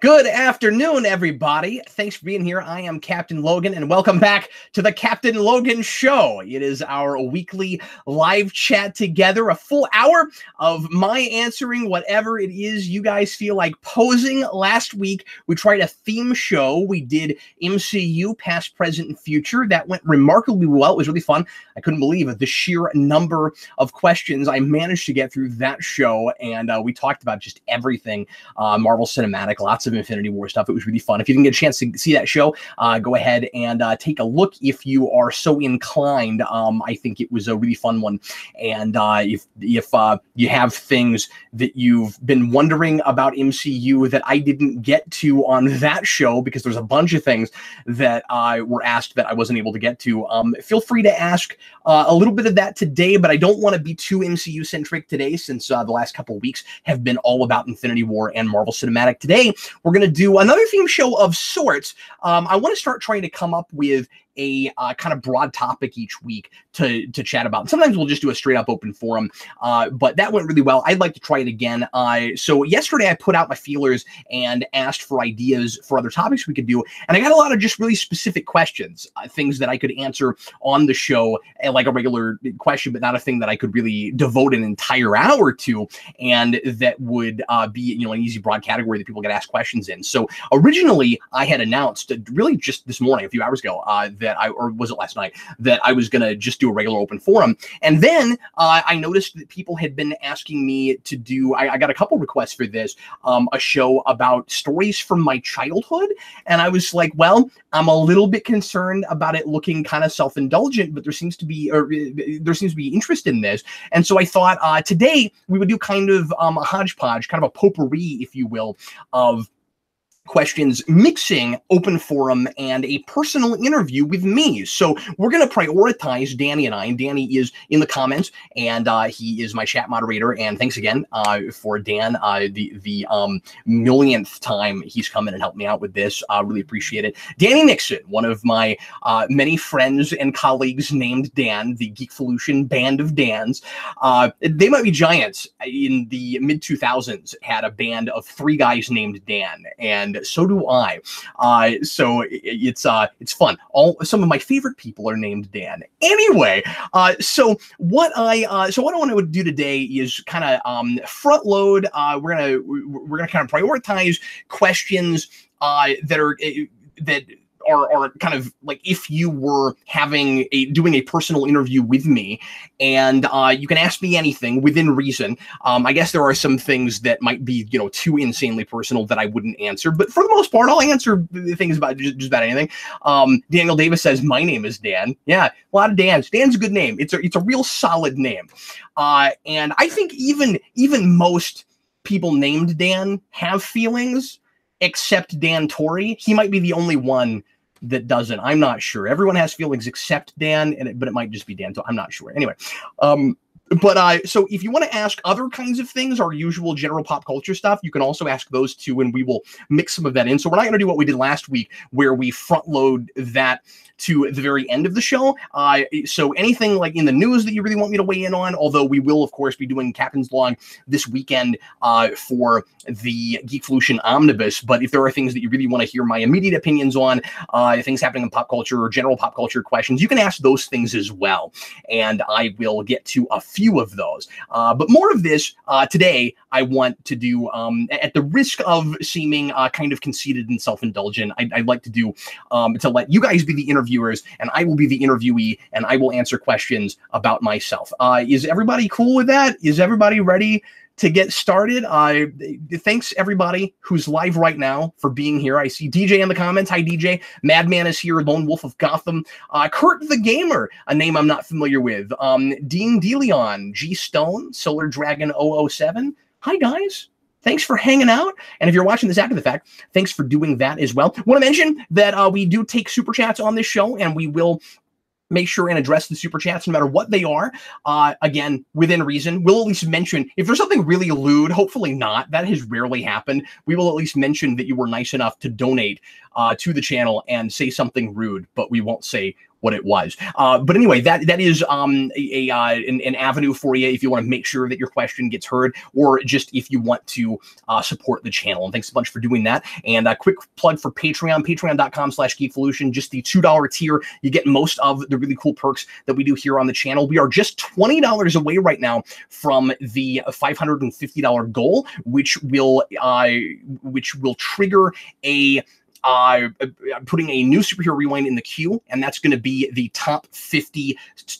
Good afternoon, everybody. Thanks for being here. I am Captain Logan, and welcome back to the Captain Logan Show. It is our weekly live chat together, a full hour of my answering whatever it is you guys feel like posing. Last week, we tried a theme show. We did MCU, past, present, and future. That went remarkably well. It was really fun. I couldn't believe the sheer number of questions I managed to get through that show, and we talked about just everything Marvel Cinematic, lots of Infinity War stuff. It was really fun. If you didn't get a chance to see that show, go ahead and take a look if you are so inclined. I think it was a really fun one. And if you have things that you've been wondering about MCU that I didn't get to on that show, because there's a bunch of things that were asked that I wasn't able to get to, feel free to ask a little bit of that today, but I don't want to be too MCU centric today, since the last couple of weeks have been all about Infinity War and Marvel Cinematic. Today, we're going to do another theme show of sorts. I want to start trying to come up with a kind of broad topic each week to chat about. And sometimes we'll just do a straight up open forum, but that went really well. I'd like to try it again. So yesterday I put out my feelers and asked for ideas for other topics we could do. And I got a lot of just really specific questions, things that I could answer on the show like a regular question, but not a thing that I could really devote an entire hour to. And that would be, an easy broad category that people get asked questions in. So originally I had announced really just this morning, a few hours ago, or was it last night, that I was going to just do a regular open forum. And then I noticed that people had been asking me to do, I got a couple requests for this, a show about stories from my childhood. And I was like, well, I'm a little bit concerned about it looking kind of self-indulgent, but there seems to be interest in this. And so I thought today we would do kind of a hodgepodge, kind of a potpourri, if you will, of questions mixing open forum and a personal interview with me. So we're going to prioritize Danny and I, and Danny is in the comments, and he is my chat moderator. And thanks again for Dan, the millionth time he's come in and helped me out with this. Really appreciate it. Danny Nixon, one of my many friends and colleagues named Dan, the Geekvolution band of Dans. They might be giants. In the mid 2000s, had a band of 3 guys named Dan, and so do I. So it's fun. Some of my favorite people are named Dan. Anyway, so what I want to do today is kind of front load. We're gonna kind of prioritize questions that are kind of like if you were doing a personal interview with me, and you can ask me anything within reason. I guess there are some things that might be, too insanely personal that I wouldn't answer, but for the most part, I'll answer things about just about anything. Daniel Davis says, my name is Dan. Yeah, a lot of Dans. Dan's a good name. It's a real solid name. And I think even most people named Dan have feelings, except Dan Torrey. He might be the only one that doesn't. I'm not sure. Everyone has feelings except Dan, but it might just be Dan. So I'm not sure. Anyway, so if you want to ask other kinds of things, our usual general pop culture stuff, you can also ask those too, and we will mix some of that in. So we're not going to do what we did last week, where we front load that to the very end of the show. So anything like in the news that you really want me to weigh in on, although we will, of course, be doing Captain's Log this weekend for the Geekvolution Omnibus. But if there are things that you really want to hear my immediate opinions on, things happening in pop culture or general pop culture questions, you can ask those things as well. And I will get to a few of those. But more of this today, I want to do, at the risk of seeming kind of conceited and self-indulgent, I'd like to do, to let you guys be the interviewers, and I will be the interviewee, and I will answer questions about myself. Is everybody cool with that? Is everybody ready to get started? Thanks everybody who's live right now for being here. I see DJ in the comments. Hi DJ. Madman is here. Lone Wolf of Gotham. Kurt the Gamer, a name I'm not familiar with. Dean DeLeon, G Stone, Solar Dragon 007. Hi guys. Thanks for hanging out. And if you're watching this after the fact, thanks for doing that as well. Want to mention that we do take super chats on this show, and we will make sure and address the super chats no matter what they are. Again, within reason. We'll at least mention, if there's something really lewd, hopefully not, that has rarely happened, we will at least mention that you were nice enough to donate to the channel and say something rude, but we won't say what it was. But anyway, that is an avenue for you if you want to make sure that your question gets heard, or just if you want to support the channel. And thanks a bunch for doing that. And a quick plug for Patreon, patreon.com/Geekvolution. Just the $2 tier, you get most of the really cool perks that we do here on the channel. We are just $20 away right now from the $550 goal, which will trigger a putting a new Superhero Rewind in the queue, and that's going to be the top 50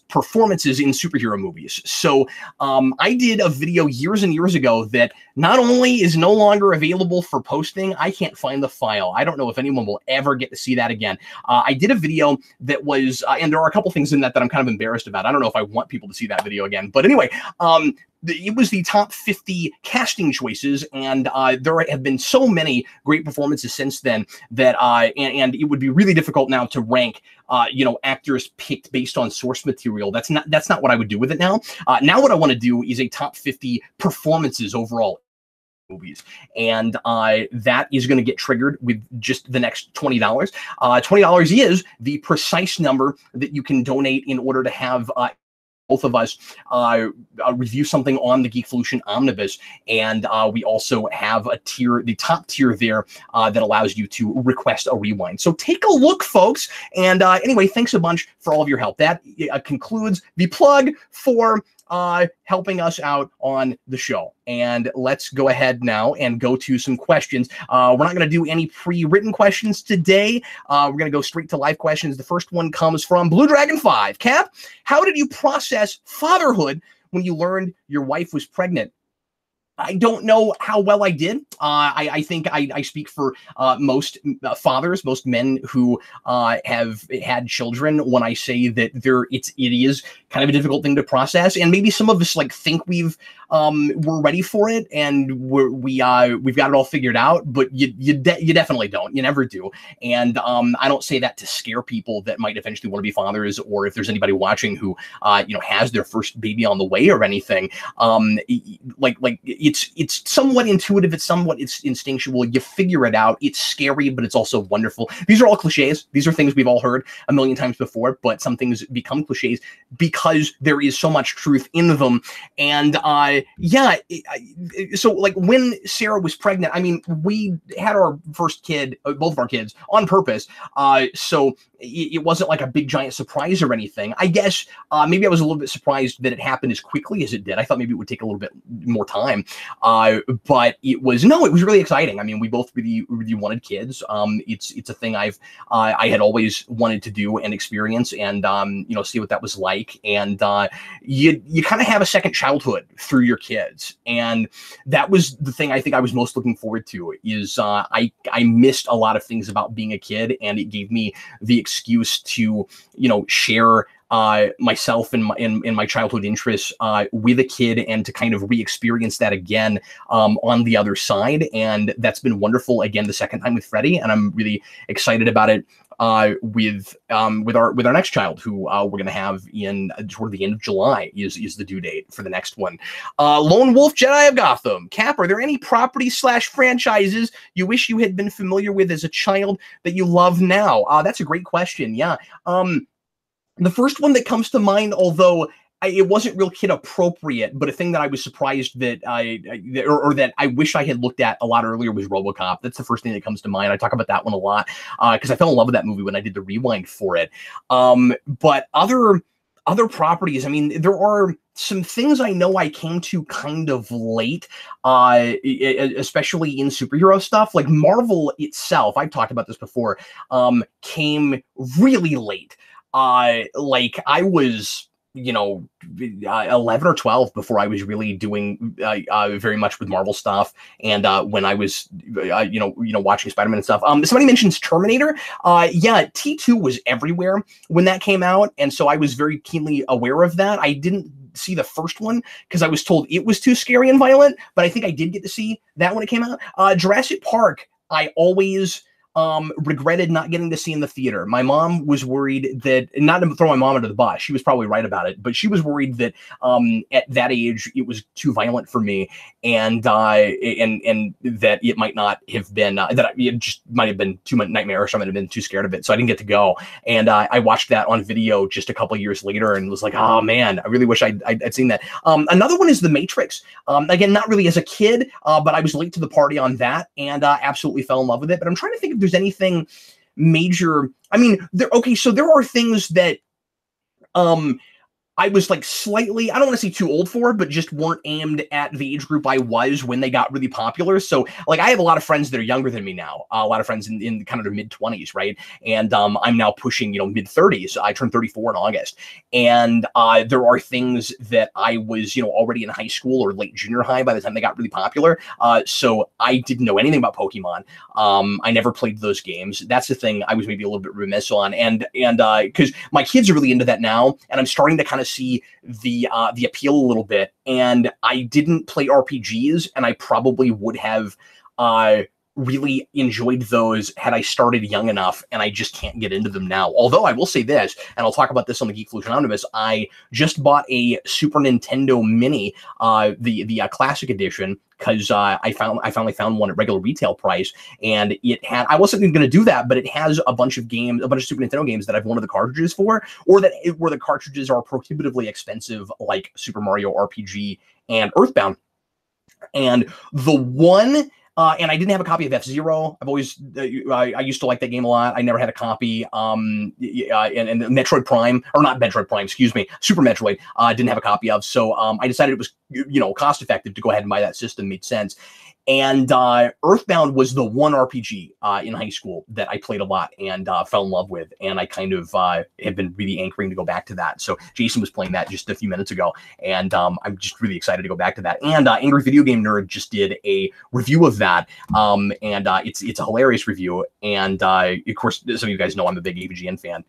performances in superhero movies. So I did a video years and years ago that not only is no longer available for posting, I can't find the file. I don't know if anyone will ever get to see that again. I did a video that was, and there are a couple things in that I'm kind of embarrassed about. I don't know if I want people to see that video again, but anyway, it was the top 50 casting choices, and there have been so many great performances since then that and it would be really difficult now to rank actors picked based on source material. That's not what I would do with it now. Now what I want to do is a top 50 performances overall movies, and that is going to get triggered with just the next $20. $20 is the precise number that you can donate in order to have both of us review something on the Geekvolution Omnibus, and we also have a tier, the top tier there, that allows you to request a rewind. So take a look, folks. And anyway, thanks a bunch for all of your help. That concludes the plug for helping us out on the show. And let's go ahead now and go to some questions. We're not going to do any pre-written questions today. We're going to go straight to live questions. The first one comes from Blue Dragon 5. Cap, how did you process fatherhood when you learned your wife was pregnant? I don't know how well I did. I think I speak for most fathers, most men who have had children when I say that it is kind of a difficult thing to process, and maybe some of us think we're ready for it and we've got it all figured out, but you definitely don't. You never do. And I don't say that to scare people that might eventually want to be fathers, or if there's anybody watching who has their first baby on the way or anything. It's somewhat intuitive, it's somewhat instinctual. You figure it out. It's scary, but it's also wonderful. These are all cliches. These are things we've all heard a million times before, but some things become cliches because there is so much truth in them. And so when Sarah was pregnant, I mean, we had our first kid, both of our kids, on purpose. So it wasn't like a big giant surprise or anything. I guess maybe I was a little bit surprised that it happened as quickly as it did. I thought maybe it would take a little bit more time. But it was really exciting. I mean, we both really wanted kids. It's a thing I had always wanted to do and experience, and see what that was like. And you kind of have a second childhood through your kids, and that was the thing I think I was most looking forward to. Is I missed a lot of things about being a kid, and it gave me the excuse to share myself and my childhood interests with a kid, and to kind of re-experience that again on the other side. And that's been wonderful again the second time with Freddie, and I'm really excited about it with our next child, who we're gonna have in toward the end of July is the due date for the next one. Lone Wolf Jedi of Gotham. Cap, are there any properties/franchises you wish you had been familiar with as a child that you love now? That's a great question. Yeah. The first one that comes to mind, although it wasn't real kid appropriate, but a thing that I was surprised that that I wish I had looked at a lot earlier, was RoboCop. That's the first thing that comes to mind. I talk about that one a lot because I fell in love with that movie when I did the rewind for it. But other properties, I mean, there are some things I know I came to kind of late, especially in superhero stuff. Like Marvel itself, I've talked about this before, came really late. Like I was, 11 or 12 before I was really doing very much with Marvel stuff. And when I was, watching Spider-Man and stuff. Somebody mentions Terminator. Yeah, T2 was everywhere when that came out, and so I was very keenly aware of that. I didn't see the first one because I was told it was too scary and violent, but I think I did get to see that when it came out. Jurassic Park, I always regretted not getting to see in the theater. My mom was worried that, not to throw my mom under the bus, she was probably right about it, but she was worried that at that age it was too violent for me, and that it might not have been it just might have been too much nightmarish. I might have been too scared of it, so I didn't get to go. And I watched that on video just a couple of years later, and was like, oh man, I really wish I'd seen that. Another one is The Matrix. Again, not really as a kid, but I was late to the party on that, and absolutely fell in love with it. But I'm trying to think if there's anything major. I mean, so there are things that I was like slightly, I don't want to say too old for, but just weren't aimed at the age group I was when they got really popular. So like I have a lot of friends that are younger than me now, a lot of friends in kind of their mid-20s, right? And I'm now pushing, mid-30s. I turned 34 in August. And there are things that I was, already in high school or late junior high by the time they got really popular. So I didn't know anything about Pokemon. I never played those games. That's the thing I was maybe a little bit remiss on. And because my kids are really into that now, and I'm starting to kind of see the appeal a little bit. And I didn't play RPGs, and I probably would have really enjoyed those had I started young enough, and I just can't get into them now. Although I will say this, and I'll talk about this on the Geekvolution Omnibus, I just bought a Super Nintendo Mini, the Classic Edition, because I finally found one at regular retail price, and it had, I wasn't going to do that, but it has a bunch of games, a bunch of Super Nintendo games that I've wanted the cartridges for, or where the cartridges are prohibitively expensive, like Super Mario RPG and Earthbound. And the one, and I didn't have a copy of F-Zero. I've always, I used to like that game a lot. I never had a copy. And Metroid Prime, or not Metroid Prime, excuse me, Super Metroid, didn't have a copy of. So I decided it was, cost effective to go ahead and buy that system. Made sense. And Earthbound was the one RPG in high school that I played a lot and fell in love with. And I kind of have been really anchoring to go back to that. So Jason was playing that just a few minutes ago. And I'm just really excited to go back to that. And Angry Video Game Nerd just did a review of that. And it's a hilarious review. And of course, some of you guys know I'm a big AVGN fan.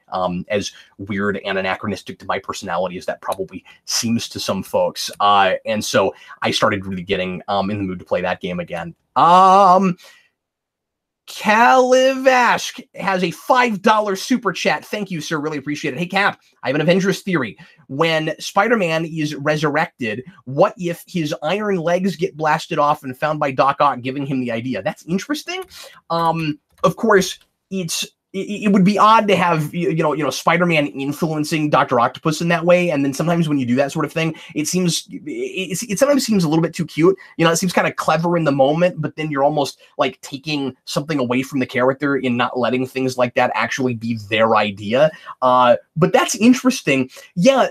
As weird and anachronistic to my personality as that probably seems to some folks. And so I started really getting in the mood to play that game again. Calivask has a $5 super chat. Thank you, sir. Really appreciate it. Hey, Cap, I have an Avengers theory. When Spider-Man is resurrected, what if his iron legs get blasted off and found by Doc Ock, giving him the idea? That's interesting. Of course, it would be odd to have Spider-Man influencing Dr. Octopus in that way, and then sometimes when you do that sort of thing, it sometimes seems a little bit too cute. It seems kind of clever in the moment, but then you're almost like taking something away from the character in not letting things like that actually be their idea. But that's interesting. Yeah,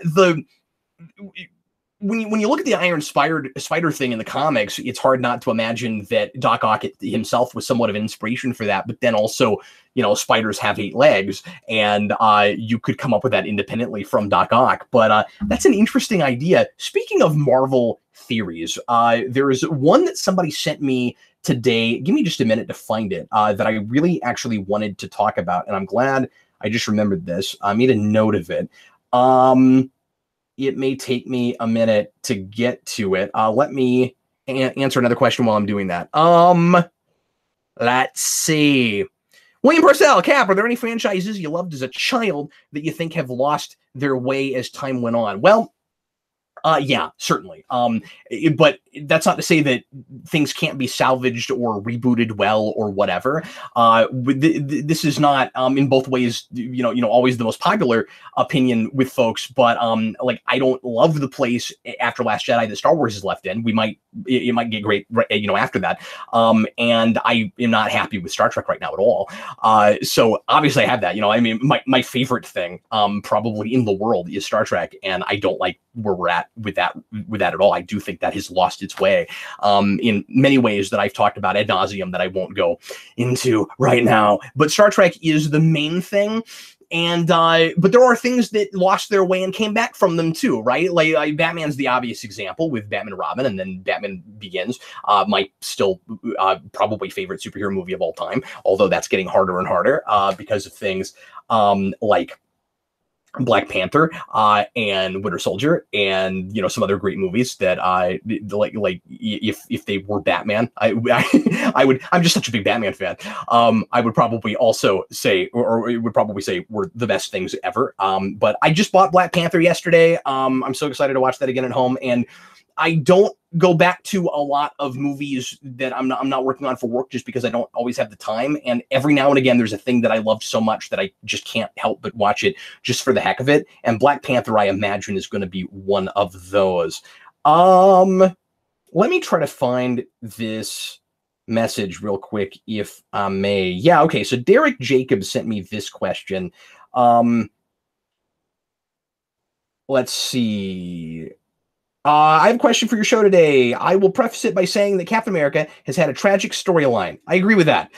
when you look at the Iron Spider thing in the comics, it's hard not to imagine that Doc Ock himself was somewhat of an inspiration for that. But then also, spiders have 8 legs, and you could come up with that independently from Doc Ock. But that's an interesting idea. Speaking of Marvel theories, there is one that somebody sent me today. Give me just a minute to find it, that I really actually wanted to talk about. And I'm glad I just remembered this. I made a note of it. It may take me a minute to get to it. Let me answer another question while I'm doing that. Let's see. William Purcell, Cap, are there any franchises you loved as a child that you think have lost their way as time went on? Well, yeah, certainly. But that's not to say that things can't be salvaged or rebooted well or whatever. This is not, in both ways, always the most popular opinion with folks. But like, I don't love the place after Last Jedi that Star Wars is left in. It might get great, after that. And I am not happy with Star Trek right now at all. So obviously I have that. I mean, my favorite thing, probably in the world, is Star Trek, and I don't like where we're at with that at all. I do think that has lost its way in many ways that I've talked about ad nauseum that I won't go into right now. But Star Trek is the main thing. And but there are things that lost their way and came back from them too, right? Like Batman's the obvious example with Batman and Robin, and then Batman Begins, my still probably favorite superhero movie of all time, although that's getting harder and harder because of things like Black Panther and Winter Soldier, and some other great movies that I like if they were Batman, I would. I'm just such a big Batman fan. I would probably also say, or it would probably say, were the best things ever. But I just bought Black Panther yesterday. I'm so excited to watch that again at home, and I don't go back to a lot of movies that I'm not working on for work, just because I don't always have the time. And every now and again, there's a thing that I loved so much that I just can't help but watch it just for the heck of it. And Black Panther, I imagine, is going to be one of those. Let me try to find this message real quick, if I may. Yeah, okay. So Derek Jacobs sent me this question. Let's see. I have a question for your show today. I will preface it by saying that Captain America has had a tragic storyline. I agree with that.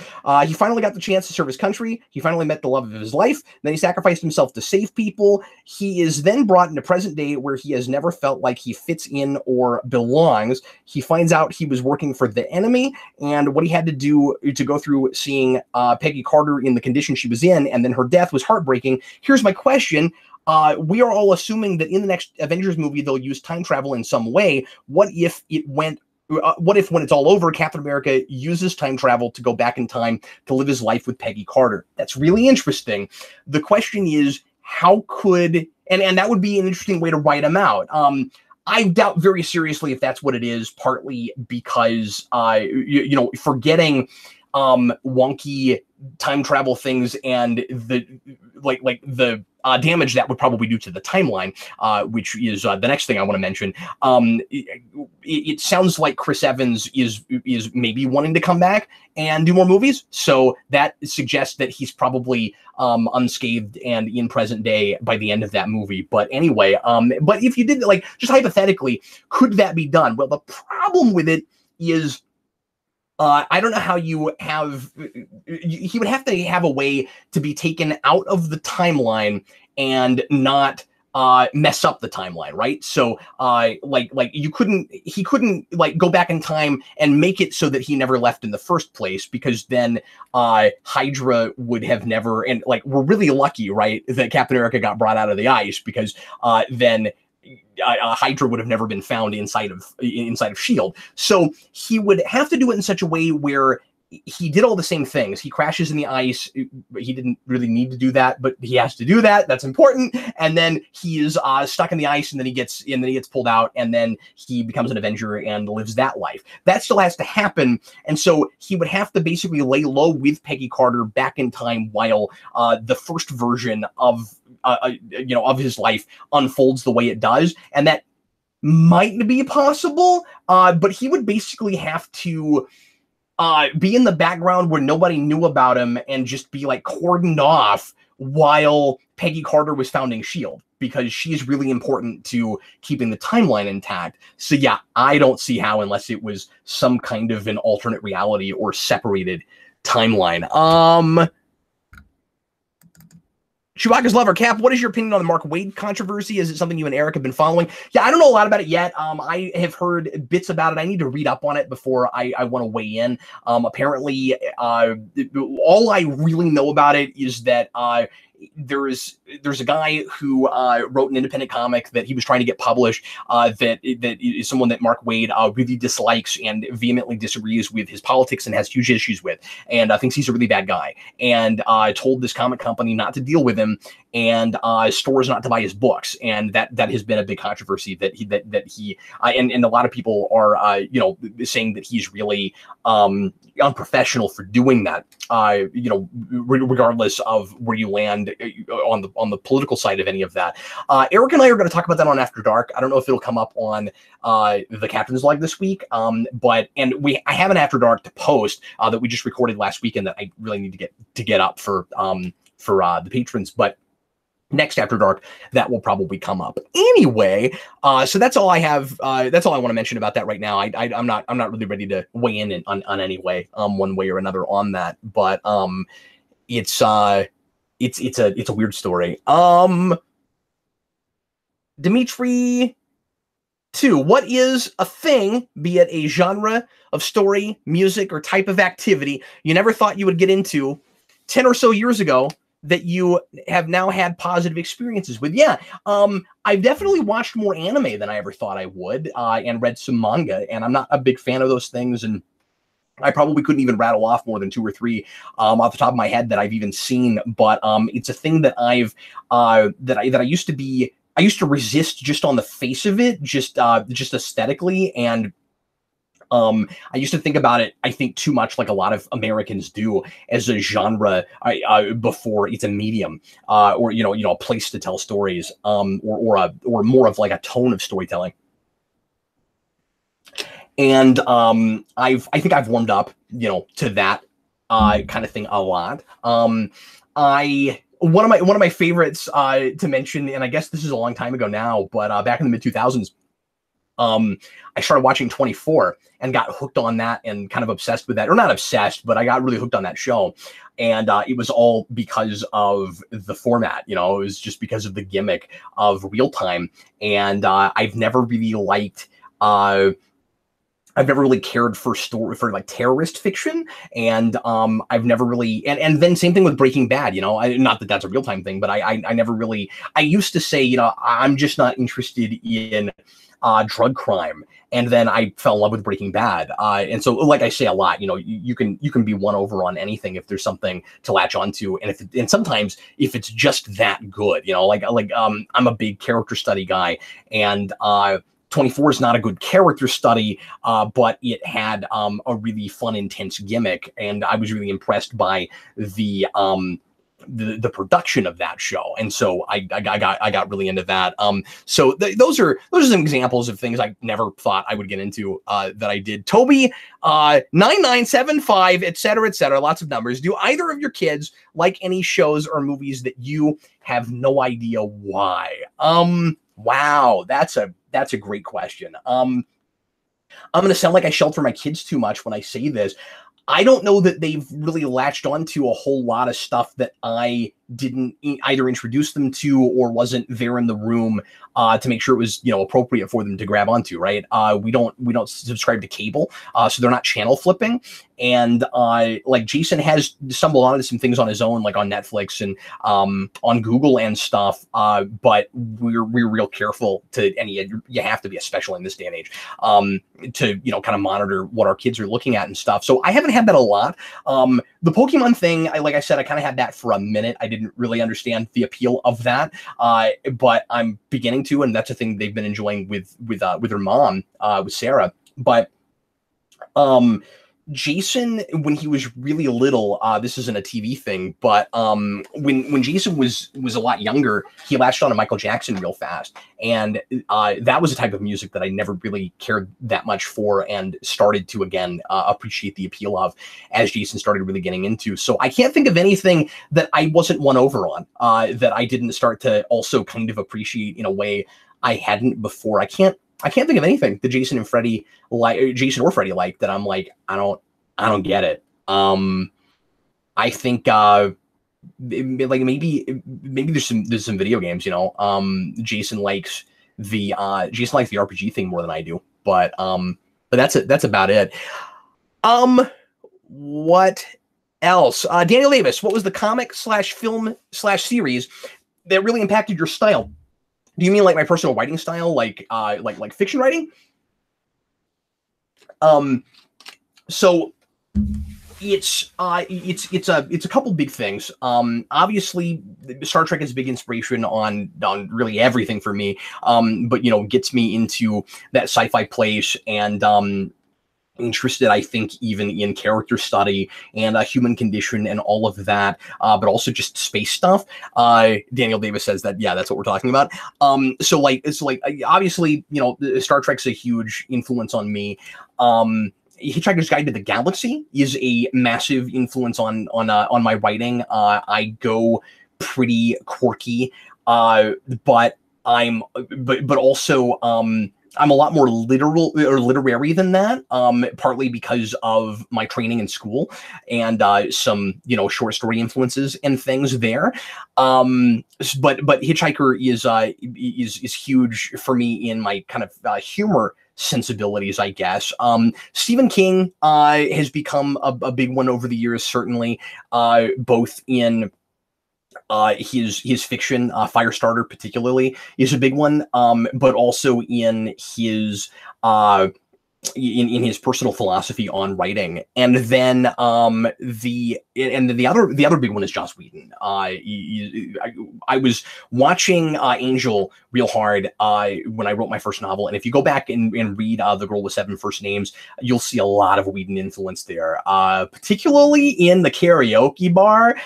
He finally got the chance to serve his country. He finally met the love of his life. Then he sacrificed himself to save people. He is then brought into present day, where he has never felt like he fits in or belongs. He finds out he was working for the enemy, and what he had to do to go through seeing Peggy Carter in the condition she was in, and then her death was heartbreaking. Here's my question. We are all assuming that in the next Avengers movie, they'll use time travel in some way. What if when it's all over, Captain America uses time travel to go back in time to live his life with Peggy Carter? That's really interesting. The question is, how could, and that would be an interesting way to write him out. I doubt very seriously if that's what it is, partly because, forgetting wonky time travel things and the damage that would probably do to the timeline, which is the next thing I want to mention. It sounds like Chris Evans is maybe wanting to come back and do more movies, so that suggests that he's probably unscathed and in present day by the end of that movie. But anyway, but if you did, just hypothetically, could that be done? Well, the problem with it is, I don't know how you have. He would have to have a way to be taken out of the timeline and not mess up the timeline, right? So, he couldn't go back in time and make it so that he never left in the first place, because then Hydra would have never. And we're really lucky, right, that Captain America got brought out of the ice, because then Hydra would have never been found inside of S.H.I.E.L.D. So he would have to do it in such a way where he did all the same things. He crashes in the ice. He didn't really need to do that, but he has to do that. That's important. And then he is stuck in the ice, and then he gets pulled out, and then he becomes an Avenger and lives that life. That still has to happen. And so he would have to basically lay low with Peggy Carter back in time while the first version of his life unfolds the way it does. And that might be possible, but he would basically have to be in the background where nobody knew about him and just be cordoned off while Peggy Carter was founding S.H.I.E.L.D., because she's really important to keeping the timeline intact. So yeah, I don't see how, unless it was some kind of an alternate reality or separated timeline. Chewbacca's lover, Cap, what is your opinion on the Mark Waid controversy? Is it something you and Eric have been following? Yeah, I don't know a lot about it yet. I have heard bits about it. I need to read up on it before I want to weigh in. Apparently, all I really know about it is that there's a guy who wrote an independent comic that he was trying to get published, that is someone that Mark Waid really dislikes and vehemently disagrees with his politics and has huge issues with, and thinks he's a really bad guy, and told this comic company not to deal with him, and stores not to buy his books, and that has been a big controversy, that he and a lot of people are saying that he's really unprofessional for doing that, regardless of where you land on the political side of any of that. Eric and I are going to talk about that on After Dark. I don't know if it'll come up on the Captain's Log this week, I have an After Dark to post that we just recorded last weekend that I really need to get up for the patrons, but next After Dark, that will probably come up anyway. So that's all I have. That's all I want to mention about that right now. I'm not really ready to weigh in on any way, one way or another on that. But it's a weird story. Dimitri 2, what is a thing, be it a genre of story, music, or type of activity you never thought you would get into 10 or so years ago, that you have now had positive experiences with. Yeah, I've definitely watched more anime than I ever thought I would, and read some manga, and I'm not a big fan of those things, and I probably couldn't even rattle off more than two or three off the top of my head that I've even seen. But it's a thing that I used to be. I used to resist just on the face of it, just aesthetically, and I used to think about it, I think, too much like a lot of Americans do as a genre before it's a medium, or a place to tell stories, or more of like a tone of storytelling. And I think I've warmed up, to that kind of thing a lot. One of my favorites to mention, and I guess this is a long time ago now, but back in the mid 2000s, I started watching 24 and got hooked on that and kind of obsessed with that, or not obsessed, but I got really hooked on that show. And it was all because of the format, it was just because of the gimmick of real time. And I've never really liked, I've never really cared for like terrorist fiction, and I've never really, and then same thing with Breaking Bad. Not that that's a real time thing, but I never really. I used to say, I'm just not interested in drug crime, and then I fell in love with Breaking Bad. And so, like I say a lot, you can be won over on anything if there's something to latch onto, and sometimes if it's just that good, I'm a big character study guy, and 24 is not a good character study, but it had a really fun, intense gimmick, and I was really impressed by the production of that show, and so I got really into that. So those are some examples of things I never thought I would get into that I did. Toby 9975, etc., lots of numbers. Do either of your kids like any shows or movies that you have no idea why? Wow, that's a great question. I'm going to sound like I shelter my kids too much when I say this. I don't know that they've really latched onto a whole lot of stuff that I didn't either introduce them to or wasn't there in the room to make sure it was appropriate for them to grab onto. Right? We don't subscribe to cable, so they're not channel flipping. And like Jason has stumbled onto some things on his own, like on Netflix and on Google and stuff. But we're real careful and you have to be, especially in this day and age, to kind of monitor what our kids are looking at and stuff. So I haven't had that a lot. The Pokemon thing, like I said, I kind of had that for a minute. I didn't really understand the appeal of that, but I'm beginning to, and that's a thing they've been enjoying with her mom, with Sarah. But Jason, when he was really little, this isn't a TV thing, but when Jason was a lot younger, he latched on to Michael Jackson real fast, and that was a type of music that I never really cared that much for, and started to again appreciate the appeal of as Jason started really getting into. So I can't think of anything that I wasn't won over on, that I didn't start to also kind of appreciate in a way I hadn't before. I can't think of anything that Jason or Freddie like that I'm like, I don't get it. I think like maybe there's some video games, Jason likes the RPG thing more than I do, but that's about it. What else? Daniel Davis, what was the comic / film / series that really impacted your style? Do you mean like my personal writing style, like fiction writing? So it's a couple big things. Obviously, Star Trek is a big inspiration on really everything for me. But gets me into that sci-fi place, and interested, I think, even in character study and human condition and all of that, but also just space stuff. Daniel Davis says that, yeah, that's what we're talking about. So obviously, Star Trek's a huge influence on me. Hitchhiker's Guide to the Galaxy is a massive influence on my writing. I go pretty quirky, but also I'm a lot more literal or literary than that, partly because of my training in school and some short story influences and things there. But Hitchhiker is huge for me in my kind of humor sensibilities, I guess. Stephen King has become a big one over the years, certainly, both in his fiction, Firestarter particularly, is a big one, but also in his in his personal philosophy on writing. And then the other big one is Joss Whedon. I was watching Angel real hard when I wrote my first novel, and if you go back and read The Girl with Seven First Names, you'll see a lot of Whedon influence there, particularly in the karaoke bar.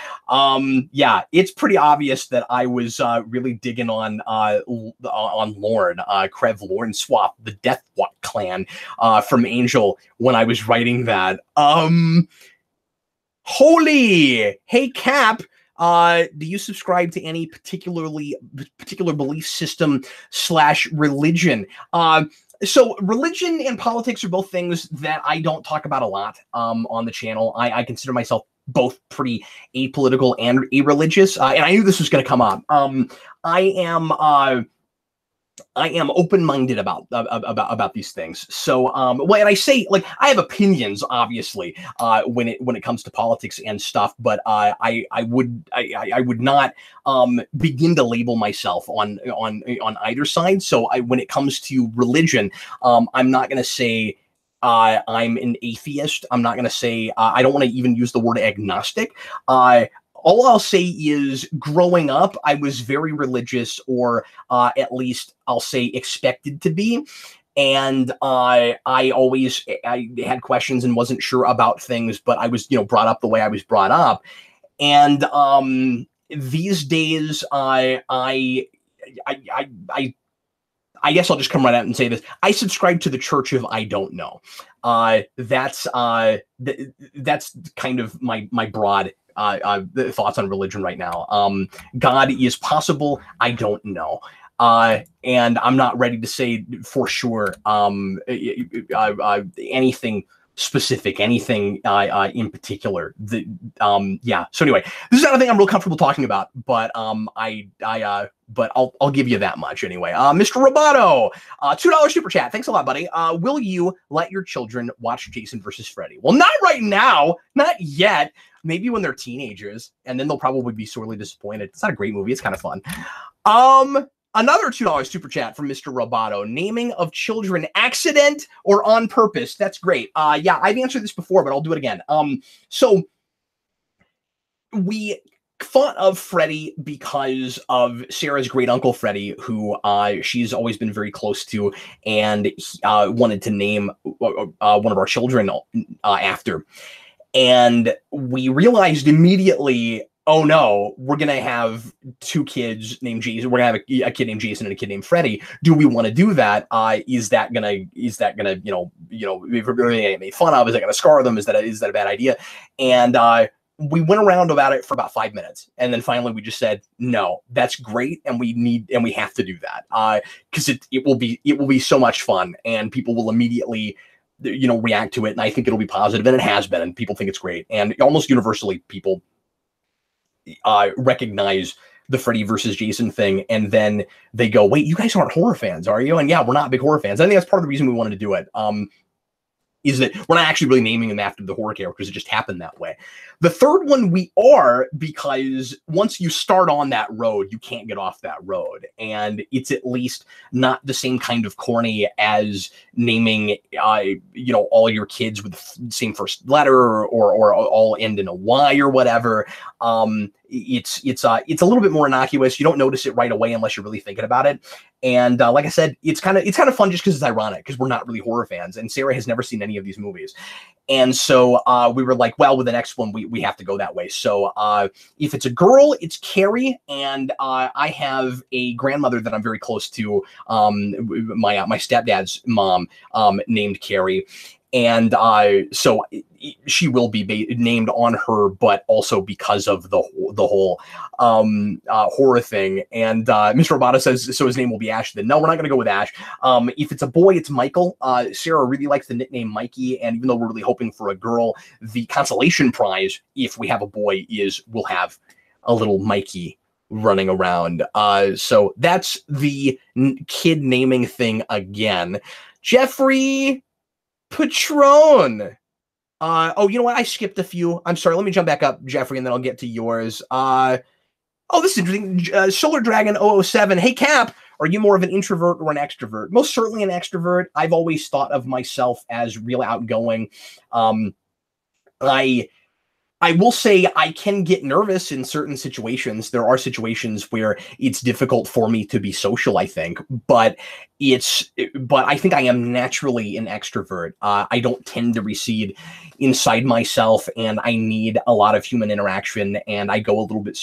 Yeah, it's pretty obvious that I was really digging on Lorne, Krev Lorne Swap, the Death Clan, from Angel when I was writing that. Holy, hey Cap, do you subscribe to any particular belief system / religion? So religion and politics are both things that I don't talk about a lot on the channel. I consider myself both pretty apolitical and irreligious, and I knew this was going to come up. I am open-minded about these things. So, well, and I say, like, I have opinions, obviously, when it comes to politics and stuff, but I would not begin to label myself on either side. So, when it comes to religion, I'm not going to say I'm an atheist. I'm not going to say I don't want to even use the word agnostic. All I'll say is growing up, I was very religious, or at least I'll say expected to be. And I had questions and wasn't sure about things, but I was, brought up the way I was brought up. And these days, I guess I'll just come right out and say this. I subscribe to the Church of I don't know. That's kind of my broad thoughts on religion right now. God is possible. I don't know. And I'm not ready to say for sure anything specific, anything in particular. Yeah. So anyway, this is not a thing I'm real comfortable talking about, but but I'll give you that much anyway. Mr. Roboto, $2 super chat. Thanks a lot, buddy. Will you let your children watch Jason versus Freddy? Well, not right now, not yet. Maybe when they're teenagers, and then they'll probably be sorely disappointed. It's not a great movie. It's kind of fun. Another $2 super chat from Mr. Roboto. Naming of children, accident or on purpose? That's great. Yeah, I've answered this before, but I'll do it again. So we thought of Freddy because of Sarah's great uncle Freddy, who she's always been very close to, and wanted to name one of our children after. And we realized immediately, oh no, we're going to have two kids named Jason. We're going to have a kid named Jason and a kid named Freddy. Do we want to do that? Is that going to, if we're going to get made fun of, is that going to scar them? Is that a bad idea? And we went around about it for about 5 minutes. And then finally we just said, no, that's great. And we have to do that. Cause it will be so much fun, and people will immediately, react to it. And I think it'll be positive, and it has been, and people think it's great. And almost universally people recognize the Freddy versus Jason thing, and then they go, wait, you guys aren't horror fans, are you? And yeah, we're not big horror fans. I think that's part of the reason we wanted to do it. Is that we're not actually really naming them after the horror characters. It just happened that way. The third one we are, because once you start on that road, you can't get off that road. And it's at least not the same kind of corny as naming, all your kids with the same first letter, or all end in a Y or whatever. It's a little bit more innocuous. You don't notice it right away unless you're really thinking about it. And like I said, it's kind of fun just because it's ironic, because we're not really horror fans, and Sarah has never seen any of these movies. And so we were like, well, with the next one, we have to go that way. So if it's a girl, it's Carrie. And I have a grandmother that I'm very close to, my stepdad's mom, named Carrie. And so she will be named on her, but also because of the whole horror thing. And Mr. Roboto says, so his name will be Ash then. No, we're not going to go with Ash. If it's a boy, it's Michael. Sarah really likes the nickname Mikey. And even though we're really hoping for a girl, the consolation prize, if we have a boy, is we'll have a little Mikey running around. So that's the kid naming thing again. Jeffrey Patron. Oh, you know what? I skipped a few. I'm sorry. Let me jump back up, Jeffrey, and then I'll get to yours. Oh, this is interesting. Solar Dragon 007. Hey, Cap, are you more of an introvert or an extrovert? Most certainly an extrovert. I've always thought of myself as real outgoing. Um, I I will say I can get nervous in certain situations. There are situations where it's difficult for me to be social, I think, but but I think I am naturally an extrovert. I don't tend to recede inside myself, and I need a lot of human interaction, and I go a little bit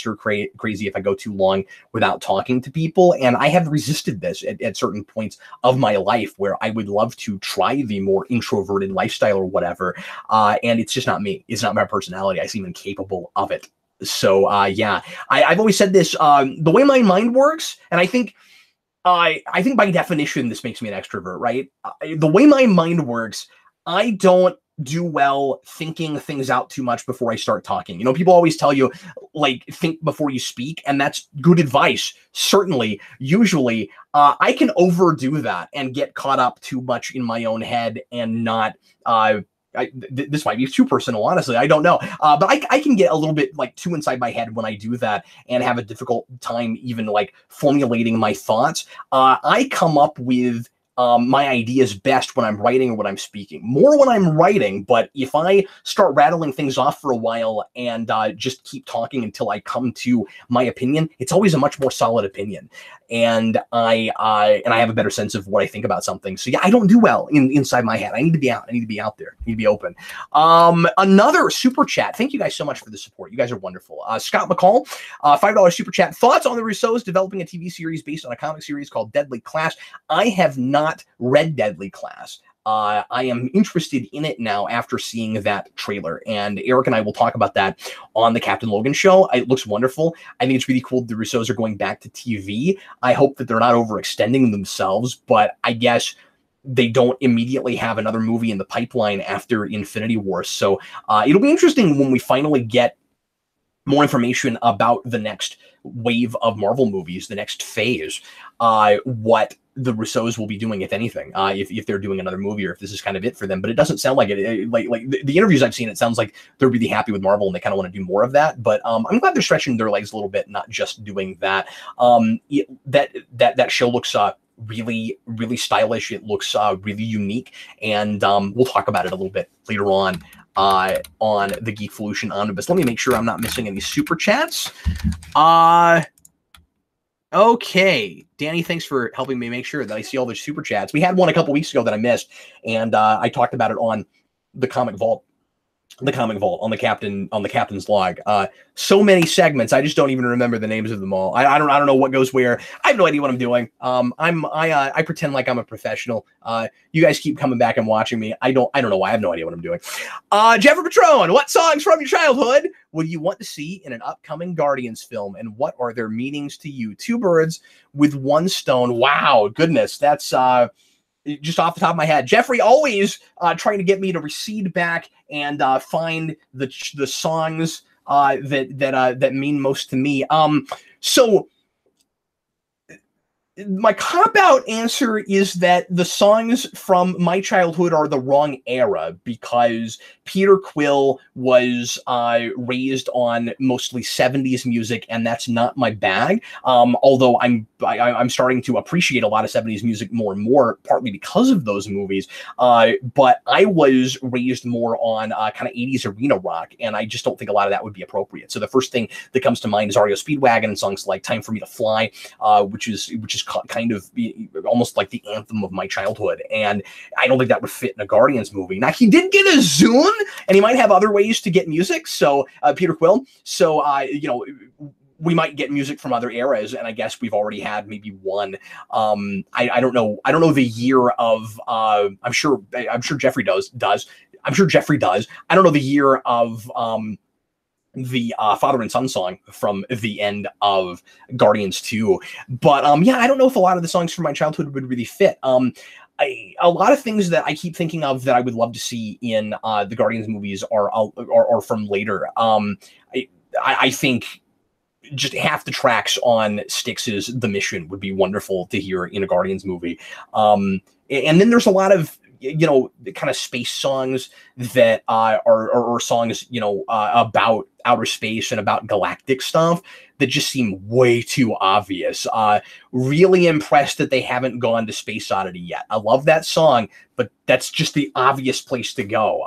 crazy if I go too long without talking to people. And I have resisted this at certain points of my life where I would love to try the more introverted lifestyle or whatever. And it's just not me. It's not my personality. I seem incapable of it. So yeah, I've always said this, the way my mind works, and I think by definition, this makes me an extrovert, right? The way my mind works, I don't do well thinking things out too much before I start talking. You know, people always tell you, like, think before you speak, and that's good advice. Certainly, usually, I can overdo that and get caught up too much in my own head and not, this might be too personal, honestly. I don't know. But I can get a little bit like too inside my head when I do that and have a difficult time even like formulating my thoughts. I come up with my ideas best when I'm writing or when I'm speaking. More when I'm writing, but if I start rattling things off for a while and just keep talking until I come to my opinion, it's always a much more solid opinion. And I have a better sense of what I think about something. So yeah, I don't do well inside my head. I need to be out. I need to be out there. I need to be open. Another super chat. Thank you guys so much for the support. You guys are wonderful. Scott McCall, $5 super chat. Thoughts on the Russos developing a TV series based on a comic series called Deadly Class? I have not read Deadly Class. I am interested in it now after seeing that trailer, and Eric and I will talk about that on the Captain Logan show. It looks wonderful. I think it's really cool the Russos are going back to TV. I hope that they're not overextending themselves, but I guess they don't immediately have another movie in the pipeline after Infinity War. So it'll be interesting when we finally get more information about the next wave of Marvel movies, the next phase, what the Russos will be doing, if anything, if they're doing another movie or if this is kind of it for them. But it doesn't sound like it. Like the interviews I've seen, it sounds like they're really happy with Marvel and they kind of want to do more of that. But I'm glad they're stretching their legs a little bit, not just doing that. That show looks really, really stylish. It looks really unique, and we'll talk about it a little bit later on the Geekvolution Omnibus. Let me make sure I'm not missing any super chats. Okay, Danny, thanks for helping me make sure that I see all the super chats. We had one a couple weeks ago that I missed, and I talked about it on the Comic Vault on the captain's log. So many segments, I just don't even remember the names of them all. I don't know what goes where. I have no idea what I'm doing. I pretend like I'm a professional. You guys keep coming back and watching me. I don't know why. I have no idea what I'm doing. Jeffrey Patron, what songs from your childhood would you want to see in an upcoming Guardians film, and what are their meanings to you? Two birds with one stone. Wow, goodness, that's just off the top of my head. Jeffrey always trying to get me to recede back and find the songs that mean most to me. So my cop-out answer is that the songs from my childhood are the wrong era, because Peter Quill was raised on mostly 70s music, and that's not my bag. Although I'm starting to appreciate a lot of 70s music more and more, partly because of those movies. But I was raised more on kind of 80s arena rock, and I just don't think a lot of that would be appropriate. So the first thing that comes to mind is REO Speedwagon and songs like "Time for Me to Fly," which is kind of almost like the anthem of my childhood, and I don't think that would fit in a Guardians movie. Now, he did get a Zune, and he might have other ways to get music, so Peter Quill, so you know, we might get music from other eras, and I guess we've already had maybe one. I don't know the year of I'm sure Jeffrey does. I'm sure Jeffrey does. I don't know the year of the father and son song from the end of Guardians 2. But yeah, I don't know if a lot of the songs from my childhood would really fit. A lot of things that I keep thinking of that I would love to see in the Guardians movies are from later. I think just half the tracks on Styx's The Mission would be wonderful to hear in a Guardians movie. And then there's a lot of you know, the kind of space songs that are songs, you know, about outer space and about galactic stuff that just seem way too obvious. Really impressed that they haven't gone to Space Oddity yet. I love that song, but that's just the obvious place to go.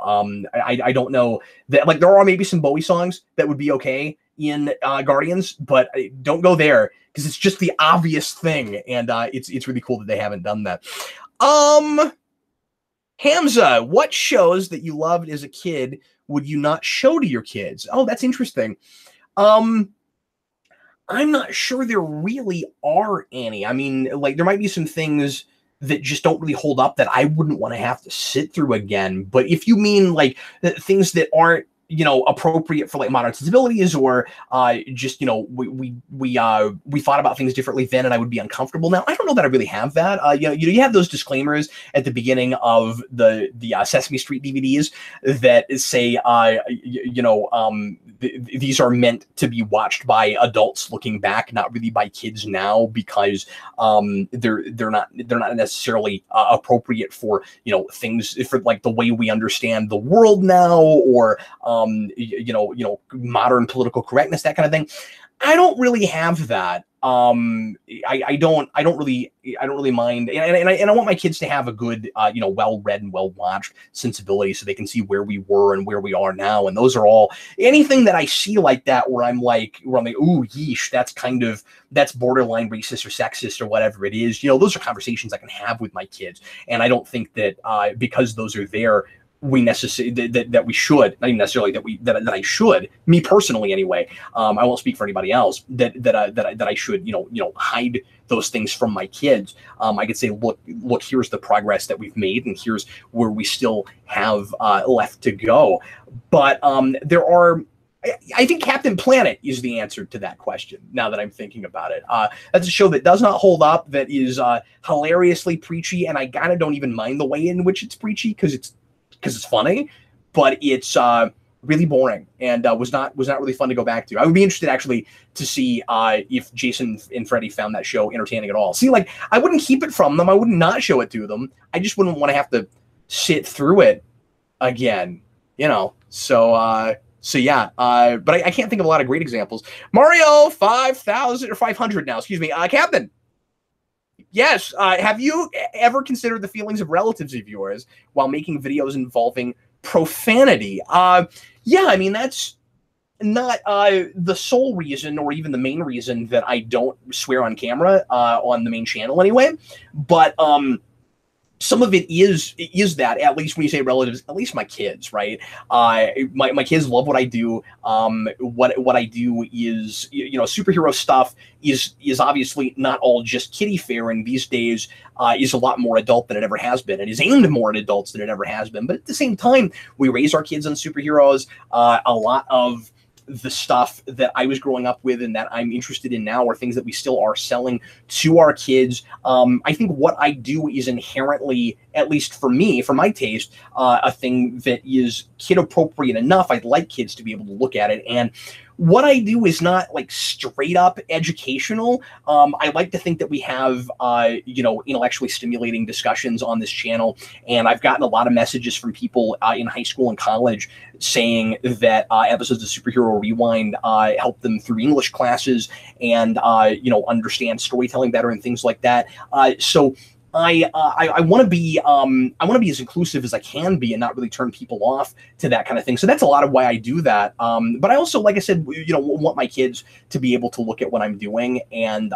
I don't know that, like, there are maybe some Bowie songs that would be okay in Guardians, but don't go there because it's just the obvious thing, and it's really cool that they haven't done that. Hamza, what shows that you loved as a kid would you not show to your kids? Oh, that's interesting. I'm not sure there really are any. I mean, like, there might be some things that just don't really hold up that I wouldn't want to have to sit through again. But if you mean like things that aren't, you know, appropriate for like modern sensibilities, or just, you know, we thought about things differently then, and I would be uncomfortable now. I don't know that I really have that. You know, you have those disclaimers at the beginning of the Sesame Street DVDs that say, you know, these are meant to be watched by adults looking back, not really by kids now, because they're not necessarily appropriate for, you know, things for like the way we understand the world now, or you know, modern political correctness, that kind of thing. I don't really have that. I don't really mind, and I want my kids to have a good, you know, well-read and well-watched sensibility, so they can see where we were and where we are now. And those are all, anything that I see like that, where I'm like, ooh, yeesh, that's borderline racist or sexist or whatever it is. You know, those are conversations I can have with my kids, and I don't think that because those are there, we necessarily that we should, not even necessarily that I should, me personally anyway. I won't speak for anybody else, that I should, you know, hide those things from my kids. I could say, look, here's the progress that we've made, and here's where we still have left to go. But there are, I think Captain Planet is the answer to that question, now that I'm thinking about it. That's a show that does not hold up, that is hilariously preachy, and I kind of don't even mind the way in which it's preachy, because it's funny, but it's really boring, and was not really fun to go back to. I would be interested actually to see if Jason and Freddie found that show entertaining at all. See, like, I wouldn't keep it from them. I would not show it to them. I just wouldn't want to have to sit through it again, you know? So yeah, but I can't think of a lot of great examples. Mario 5,000 or 500 now, excuse me. Captain. Yes. Have you ever considered the feelings of relatives of yours while making videos involving profanity? Yeah, I mean, that's not the sole reason, or even the main reason, that I don't swear on camera on the main channel anyway. But some of it is that, at least when you say relatives, at least my kids, right? My kids love what I do. What I do is, you know, superhero stuff is obviously not all just kiddie fare, and these days is a lot more adult than it ever has been, and is aimed more at adults than it ever has been. But at the same time, we raise our kids on superheroes. A lot of the stuff that I was growing up with and that I'm interested in now are things that we still are selling to our kids. I think what I do is inherently, at least for me, for my taste, a thing that is kid appropriate enough. I'd like kids to be able to look at it. And what I do is not like straight up educational. I like to think that we have, you know, intellectually stimulating discussions on this channel. And I've gotten a lot of messages from people in high school and college saying that episodes of Superhero Rewind help them through English classes and, you know, understand storytelling better and things like that. So I want to be as inclusive as I can be, and not really turn people off to that kind of thing. So that's a lot of why I do that. But I also, like I said, you know, want my kids to be able to look at what I'm doing. And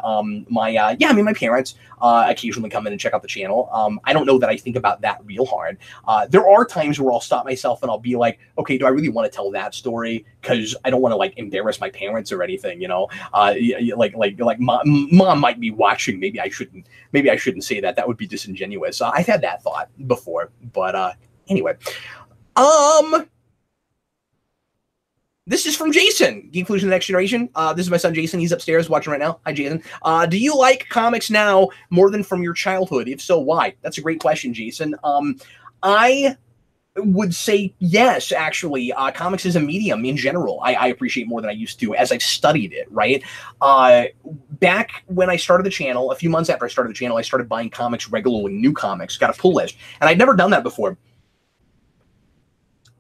my parents occasionally come in and check out the channel. I don't know that I think about that real hard. There are times where I'll stop myself and I'll be like, okay, do I really want to tell that story? Because I don't want to like embarrass my parents or anything, you know. Like mom might be watching. Maybe I shouldn't say that. That would be disingenuous. I've had that thought before, but anyway. This is from Jason, Geekvolution, the Next Generation. This is my son Jason. He's upstairs watching right now. Hi, Jason. Do you like comics now more than from your childhood? If so, why? That's a great question, Jason. would say yes, actually. Comics as a medium in general, I appreciate more than I used to as I've studied it, right? Back when I started the channel, a few months after I started the channel, I started buying comics regularly, new comics, got a pull list. And I'd never done that before.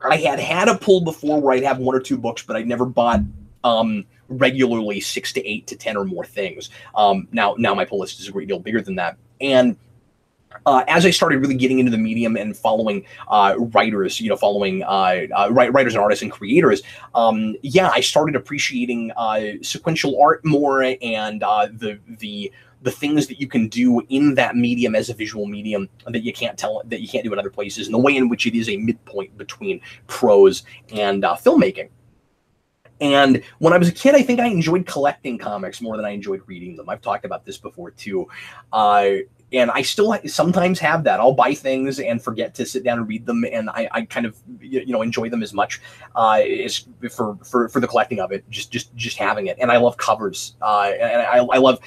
I had a pull before where I'd have 1 or 2 books, but I'd never bought regularly 6 to 8 to 10 or more things. Now my pull list is a great deal bigger than that. And as I started really getting into the medium and following writers, following writers and artists and creators, I started appreciating sequential art more, and the things that you can do in that medium as a visual medium that you can't do in other places, and the way in which it is a midpoint between prose and filmmaking. And when I was a kid, I think I enjoyed collecting comics more than I enjoyed reading them. I've talked about this before too. And I still sometimes have that. I'll buy things and forget to sit down and read them, and I kind of enjoy them as much as for the collecting of it, just having it. And I love covers, and I love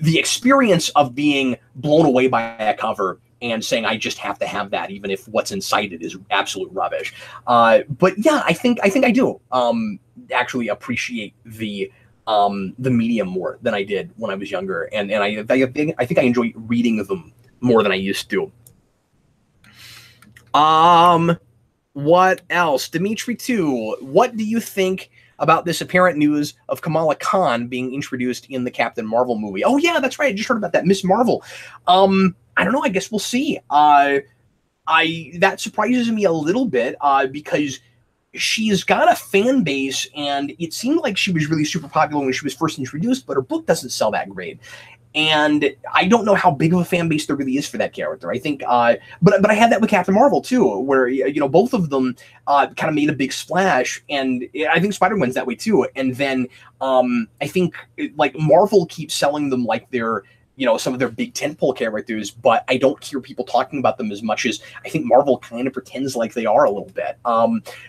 the experience of being blown away by a cover and saying I just have to have that, even if what's inside it is absolute rubbish. But yeah, I think I do actually appreciate the medium more than I did when I was younger, and I think I enjoy reading them more than I used to. What else? Dimitri 2, what do you think about this apparent news of Kamala Khan being introduced in the Captain Marvel movie? Oh yeah, that's right. I just heard about that. Miss Marvel. I don't know. I guess we'll see. That surprises me a little bit because she's got a fan base, and it seemed like she was really super popular when she was first introduced, but her book doesn't sell that great. And I don't know how big of a fan base there really is for that character. I think, but I had that with Captain Marvel too, where both of them kind of made a big splash, and I think Spider-Man's that way too. And then I think like Marvel keeps selling them like they're some of their big tentpole characters, but I don't hear people talking about them as much as I think Marvel kind of pretends like they are a little bit.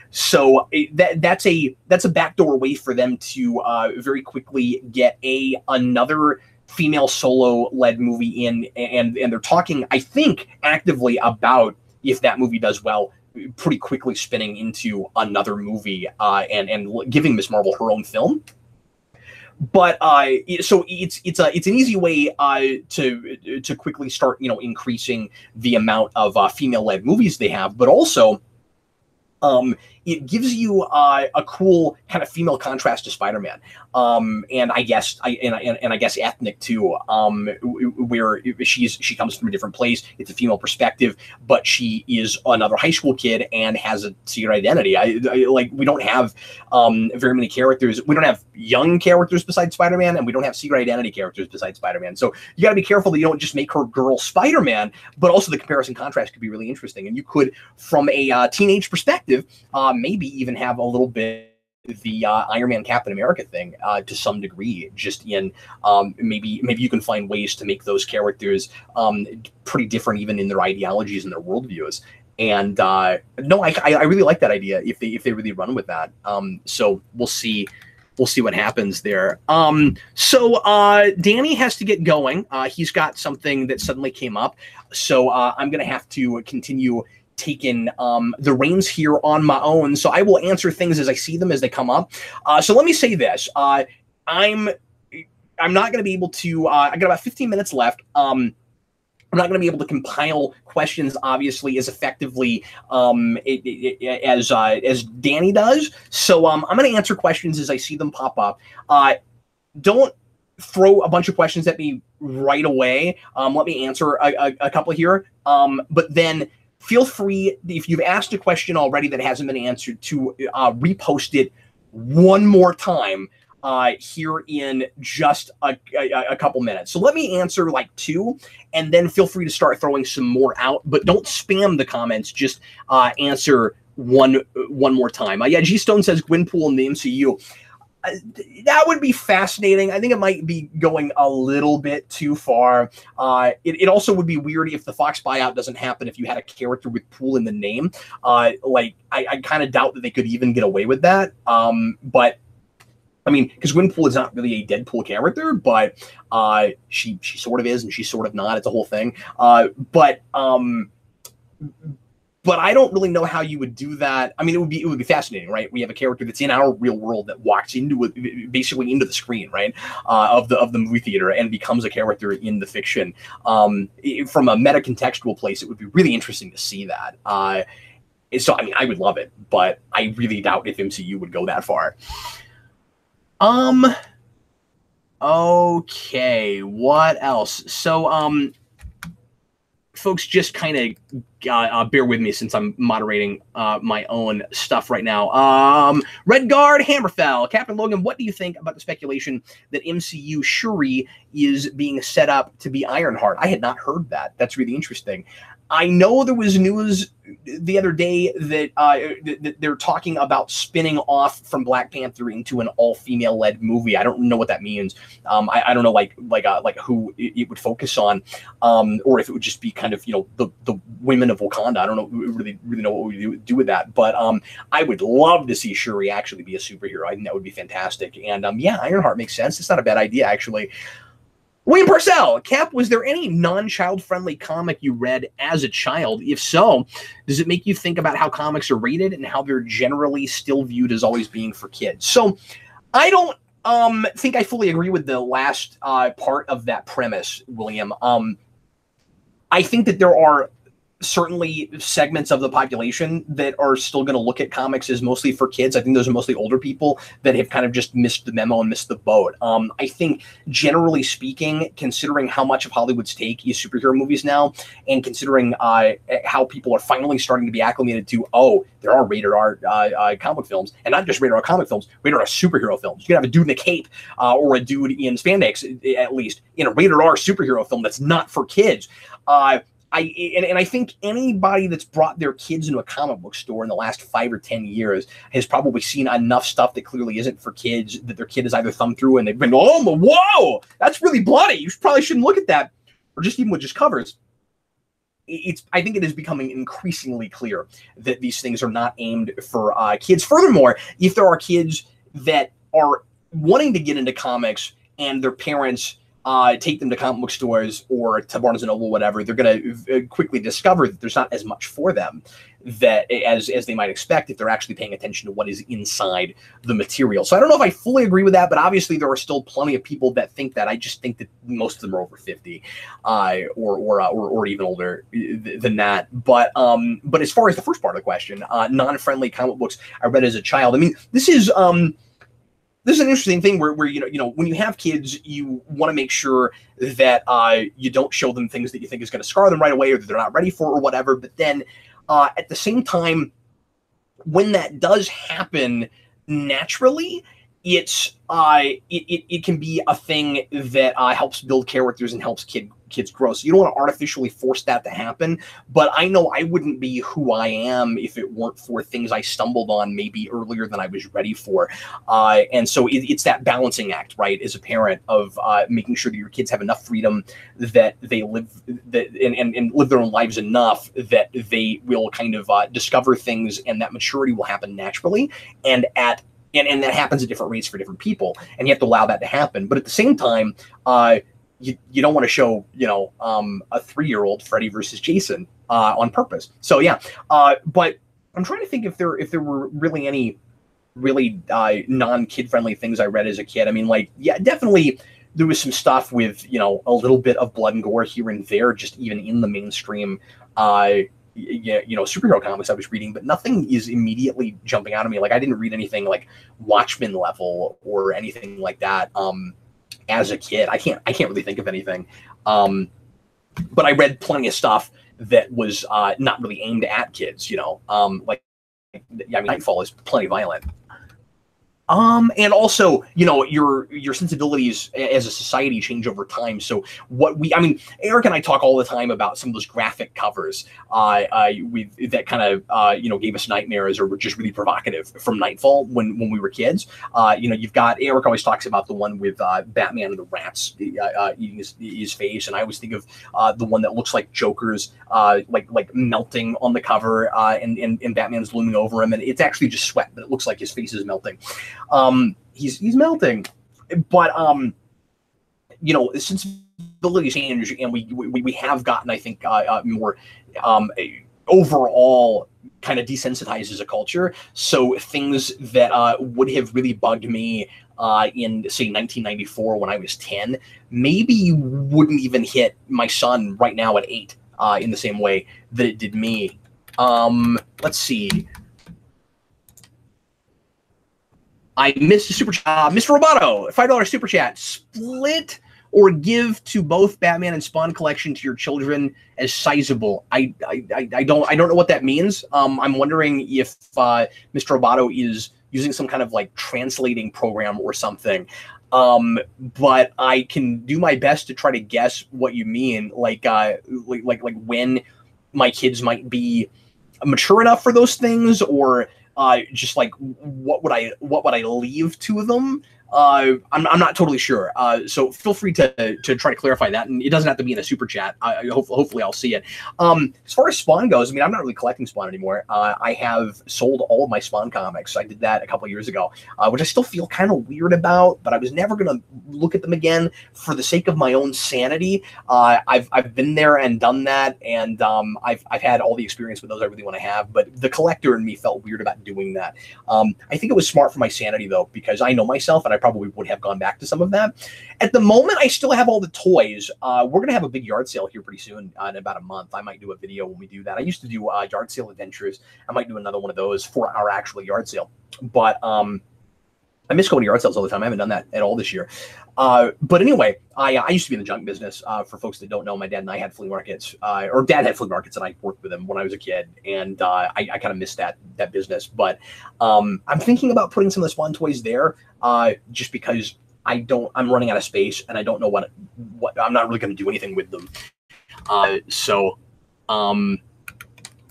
So that's a backdoor way for them to very quickly get another female solo-led movie in, and they're talking, I think, actively about, if that movie does well, pretty quickly spinning into another movie and giving Miss Marvel her own film. But so it's an easy way to quickly start increasing the amount of female-led movies they have, but also it gives you a cool kind of female contrast to Spider-Man, and I guess ethnic too, where she comes from a different place. It's a female perspective, but she is another high school kid and has a secret identity. We don't have very many characters. We don't have young characters besides Spider-Man, and we don't have secret identity characters besides Spider-Man. So you got to be careful that you don't just make her girl Spider-Man, but also the comparison contrast could be really interesting. And you could, from a teenage perspective, maybe even have a little bit the Iron Man Captain America thing to some degree, just in maybe you can find ways to make those characters pretty different even in their ideologies and their worldviews. And no, I really like that idea if they really run with that. So we'll see what happens there. So Danny has to get going. He's got something that suddenly came up, so I'm gonna have to continue taken the reins here on my own, so I will answer things as I see them as they come up. So let me say this: I'm not going to be able to. I got about 15 minutes left. I'm not going to be able to compile questions, obviously, as effectively as Danny does. So I'm going to answer questions as I see them pop up. Don't throw a bunch of questions at me right away. Let me answer a couple here, but then feel free, if you've asked a question already that hasn't been answered, to repost it one more time here in just a couple minutes. So let me answer like 2, and then feel free to start throwing some more out, but don't spam the comments. Just answer one more time. Yeah, G Stone says Gwenpool in the MCU. That would be fascinating. I think it might be going a little bit too far. It also would be weird if the Fox buyout doesn't happen if you had a character with Pool in the name. I kind of doubt that they could even get away with that. But I mean, because Gwenpool is not really a Deadpool character, but she sort of is and she's sort of not. It's a whole thing. But but I don't really know how you would do that. I mean, it would be fascinating, right? We have a character that's in our real world that walks into it, basically into the screen, right, of the movie theater and becomes a character in the fiction. From a meta contextual place, it would be really interesting to see that. So I mean, I would love it, but I really doubt if MCU would go that far. Okay, what else? So folks, just kind of bear with me since I'm moderating my own stuff right now. Redguard Hammerfell, Captain Logan, what do you think about the speculation that MCU Shuri is being set up to be Ironheart? I had not heard that. That's really interesting. I know there was news the other day that, that they're talking about spinning off from Black Panther into an all-female led movie. I don't know what that means. I don't know like who it would focus on, or if it would just be kind of, you know, the women of Wakanda. I don't know really know what we would do with that. But I would love to see Shuri actually be a superhero. I think that would be fantastic. And yeah, Ironheart makes sense. It's not a bad idea actually. William Purcell, Cap, was there any non-child-friendly comic you read as a child? If so, does it make you think about how comics are rated and how they're generally still viewed as always being for kids? So I don't think I fully agree with the last part of that premise, William. I think that there are certainly segments of the population that are still going to look at comics as mostly for kids. I think those are mostly older people that have kind of just missed the memo and missed the boat. I think generally speaking, considering how much of Hollywood's take is superhero movies now, and considering how people are finally starting to be acclimated to, oh, there are rated R comic films, and not just rated R comic films, rated R superhero films. You can have a dude in a cape or a dude in spandex, at least, in a rated R superhero film that's not for kids. I think anybody that's brought their kids into a comic book store in the last 5 or 10 years has probably seen enough stuff that clearly isn't for kids that their kid has either thumbed through and they've been, oh, whoa, that's really bloody. You probably shouldn't look at that. Or just even with just covers. I think it is becoming increasingly clear that these things are not aimed for kids. Furthermore, if there are kids that are wanting to get into comics and their parents take them to comic book stores or to Barnes & Noble, whatever, they're going to quickly discover that there's not as much for them that as they might expect if they're actually paying attention to what is inside the material. So I don't know if I fully agree with that, but obviously there are still plenty of people that think that. I just think that most of them are over 50 or even older than that. But as far as the first part of the question, non-friendly comic books I read as a child, I mean, this is an interesting thing where you know when you have kids, you want to make sure that you don't show them things that you think is going to scar them right away or that they're not ready for or whatever. But then at the same time, when that does happen naturally, it can be a thing that helps build characters and helps kids grow. So you don't want to artificially force that to happen. But I know I wouldn't be who I am if it weren't for things I stumbled on maybe earlier than I was ready for. And so it's that balancing act, right, as a parent of making sure that your kids have enough freedom that they live and live their own lives enough that they will kind of discover things and that maturity will happen naturally. And that happens at different rates for different people, and you have to allow that to happen. But at the same time, you don't want to show, a 3-year-old Freddy versus Jason on purpose. So yeah, but I'm trying to think if there were really any really non-kid friendly things I read as a kid. I mean, like, yeah, definitely there was some stuff with a little bit of blood and gore here and there, just even in the mainstream superhero comics I was reading, but nothing is immediately jumping out at me. Like, I didn't read anything like Watchmen level or anything like that as a kid. I can't really think of anything. But I read plenty of stuff that was not really aimed at kids, Nightfall is plenty violent. And also, your sensibilities as a society change over time. So Eric and I talk all the time about some of those graphic covers that kind of, gave us nightmares or were just really provocative from Nightfall when we were kids. You've got, Eric always talks about the one with Batman and the rats eating his face. And I always think of the one that looks like Joker's like melting on the cover and Batman's looming over him. And it's actually just sweat, but it looks like his face is melting. He's melting, but sensibilities change, and we have gotten, I think, more overall kind of desensitizes a culture. So things that would have really bugged me in, say, 1994 when I was 10, maybe wouldn't even hit my son right now at 8 in the same way that it did me. Let's see. I missed a super chat. Mr. Roboto, $5 super chat. Split or give to both Batman and Spawn collection to your children as sizable. I don't know what that means. I'm wondering if Mr. Roboto is using some kind of like translating program or something. But I can do my best to try to guess what you mean. Like when my kids might be mature enough for those things, or just like what would I leave to them? I'm not totally sure. So feel free to try to clarify that, and it doesn't have to be in a super chat. Hopefully I'll see it. As far as Spawn goes, I mean, I'm not really collecting Spawn anymore. I have sold all of my Spawn comics. I did that a couple of years ago, which I still feel kind of weird about, but I was never going to look at them again for the sake of my own sanity. I've been there and done that, and I've had all the experience with those I really want to have, but the collector in me felt weird about doing that. I think it was smart for my sanity, though, because I know myself, and I probably would have gone back to some of that. At the moment, I still have all the toys. We're going to have a big yard sale here pretty soon, in about a month. I might do a video when we do that. I used to do yard sale adventures. I might do another one of those for our actual yard sale. But I miss going to yard sales all the time. I haven't done that at all this year. But anyway, I used to be in the junk business. For folks that don't know, my dad and I had flea markets, or dad had flea markets, and I worked with him when I was a kid. And I kind of missed that business. But I'm thinking about putting some of the Spawn toys there, just because I'm running out of space, and I don't know what I'm not really going to do anything with them.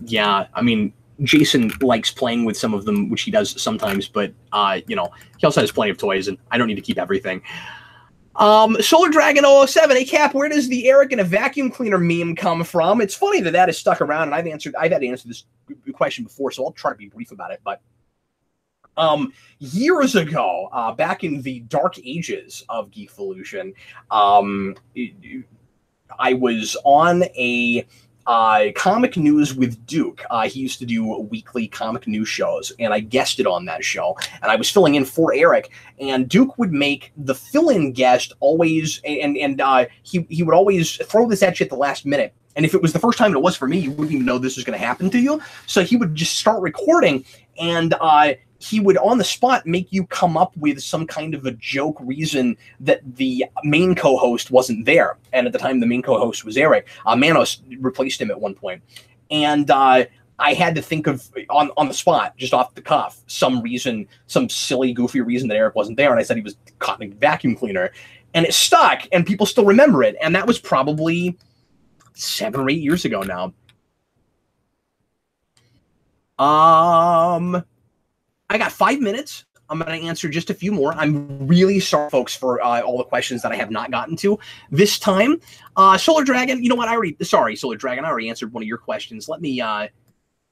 Yeah, I mean, Jason likes playing with some of them, which he does sometimes, but he also has plenty of toys, and I don't need to keep everything. Solar Dragon 007, hey Cap, where does the Eric in a vacuum cleaner meme come from? It's funny that is stuck around, and I've had to answer this question before, so I'll try to be brief about it. But years ago, back in the dark ages of Geekvolution, I was on a comic news with Duke. He used to do weekly comic news shows, and I guested on that show, and I was filling in for Eric, and Duke would make the fill-in guest always, and he would always throw this at you at the last minute. And if it was the first time it was for me, you wouldn't even know this was going to happen to you. So he would just start recording, and he would on the spot make you come up with some kind of a joke reason that the main co-host wasn't there. And at the time, the main co-host was Eric. Manos replaced him at one point. And I had to think of, on the spot, just off the cuff, some reason, some silly, goofy reason that Eric wasn't there. And I said he was caught in a vacuum cleaner. And it stuck, and people still remember it. And that was probably 7 or 8 years ago now. I got 5 minutes. I'm going to answer just a few more. I'm really sorry, folks, for all the questions that I have not gotten to this time. Solar Dragon, you know what? Sorry, Solar Dragon, I already answered one of your questions. Let me go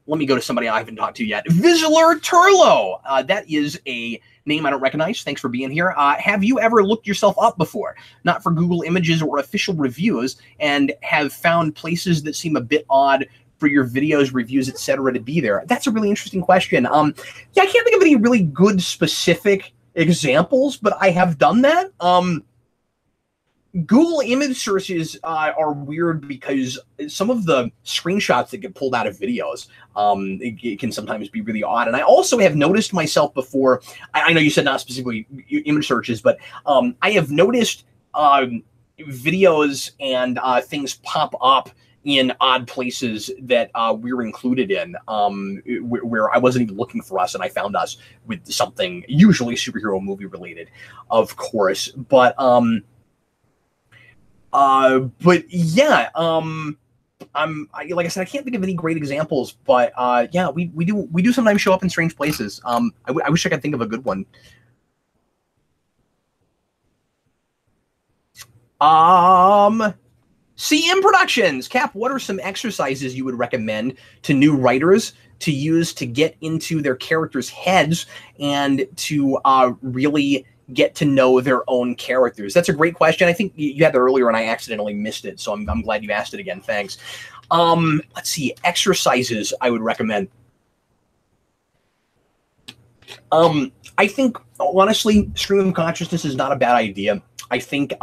to somebody I haven't talked to yet. Vizsla Turlo. That is a name I don't recognize. Thanks for being here. Have you ever looked yourself up before? Not for Google Images or official reviews, and have found places that seem a bit odd for your videos, reviews, etc. to be there? That's a really interesting question. Yeah, I can't think of any really good specific examples, but I have done that. Google image searches are weird because some of the screenshots that get pulled out of videos, it can sometimes be really odd. And I also have noticed myself before, I know you said not specifically image searches, but I have noticed videos and things pop up in odd places that we're included in, where I wasn't even looking for us, and I found us with something usually superhero movie related, of course. But yeah, like I said, I can't think of any great examples, but yeah, we do sometimes show up in strange places. I wish I could think of a good one. CM Productions. Cap, what are some exercises you would recommend to new writers to use to get into their characters' heads and to really get to know their own characters? That's a great question. I think you had that earlier and I accidentally missed it, so I'm glad you asked it again. Thanks. Let's see, exercises I would recommend. I think, honestly, stream of consciousness is not a bad idea. I think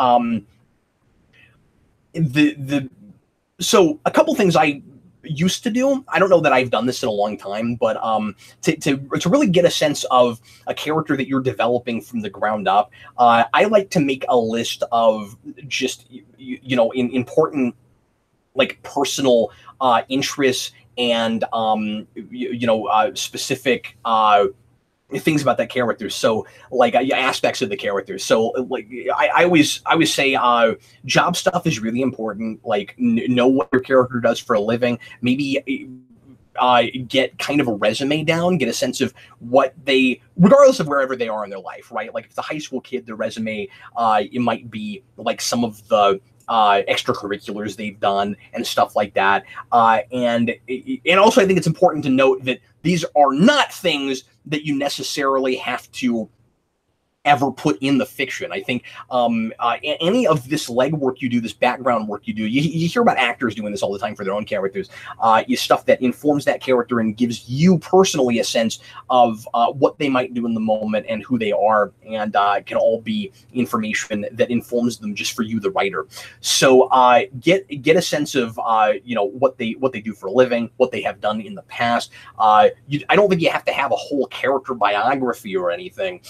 so a couple things I used to do. I don't know that I've done this in a long time, but to really get a sense of a character that you're developing from the ground up, I like to make a list of just important like personal interests and specific things about that character. So like aspects of the character. So like I always say job stuff is really important. Like know what your character does for a living. Maybe get kind of a resume down, get a sense of what they, regardless of wherever they are in their life, right? Like if it's a high school kid, their resume, it might be like some of the extracurriculars they've done and stuff like that. And also I think it's important to note that these are not things that you necessarily have to ever put in the fiction. I think any of this legwork you do, this background work you do, you hear about actors doing this all the time for their own characters, is stuff that informs that character and gives you personally a sense of what they might do in the moment and who they are, and can all be information that informs them just for you, the writer. So get a sense of what they do for a living, what they have done in the past. I don't think you have to have a whole character biography or anything.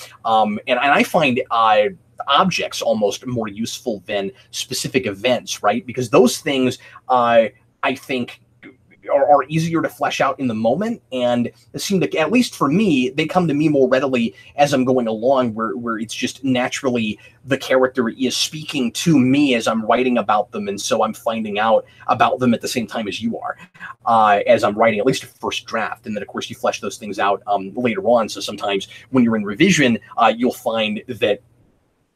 And I find objects almost more useful than specific events, right? Because those things, I think, are easier to flesh out in the moment, and it seems like, at least for me, they come to me more readily as I'm going along, where it's just naturally the character is speaking to me as I'm writing about them, and so I'm finding out about them at the same time as you are, as I'm writing at least a first draft, and then of course you flesh those things out later on. So sometimes when you're in revision, you'll find that